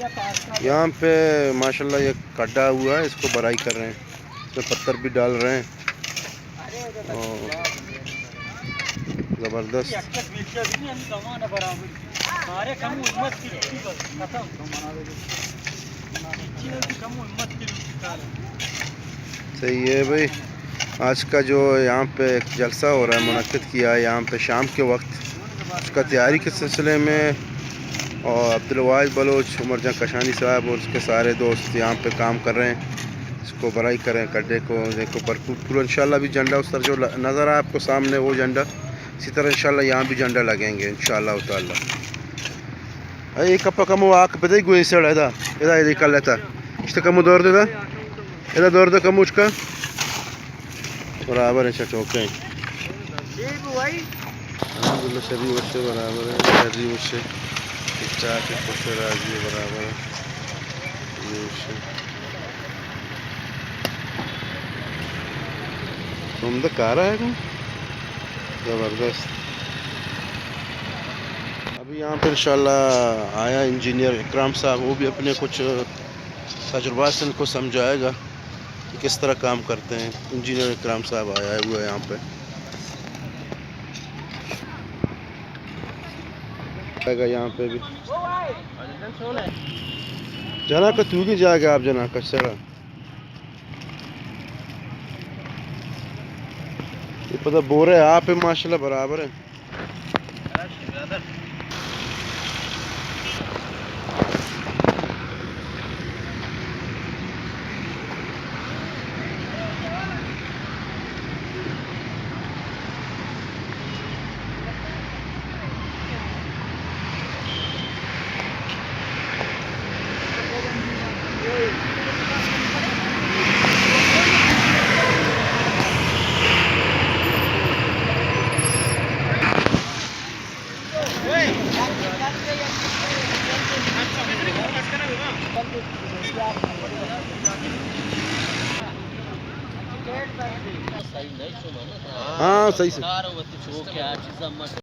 यहाँ पे माशाल्लाह ये गड्ढा हुआ है, इसको भराई कर रहे हैं, इसमें पत्थर भी डाल रहे हैं और ज़बरदस्त। सही है भाई। आज का जो यहाँ पे एक जलसा हो रहा है, मुनक्किद किया है यहाँ पे शाम के वक्त, उसका तैयारी के सिलसिले में, और अब्दुल बलोच, उमर जहाँ कशानी साहब और उसके सारे दोस्त यहाँ पे काम कर रहे हैं, इसको भराई करें गड्ढे को। देखो भरपूर इंशाल्लाह भी झंडा उस तरह जो नज़र आए आपको सामने वो झंडा, इसी तरह इंशाल्लाह यहाँ भी झंडा लगेंगे इंशाल्लाह ताला। अरे कप्पा कमो आक पता गुई सड़ इदा इदा इदी कर लेता इश्त कमो दौर देदा इदा दौर दे कमो उसका बराबर है चौके अल्हम्दुलिल्लाह सभी उससे बराबर है, सभी उससे ठीक-ठाक है, खुश राजी बराबर है ये उससे तुम तो कार है ज़बरदस्त। अभी यहाँ पर इंशाल्लाह आया इंजीनियर इकराम साहब, वो भी अपने कुछ तजुर्बा से इनको समझाएगा कि किस तरह काम करते हैं। इंजीनियर इकराम साहब आया हुआ है यहाँ पे, आएगा यहाँ पे भी जना का तू की जाएगा आप जना का सड़ा ये पता बोरे आप है माशाल्लाह बराबर है। हाँ सही से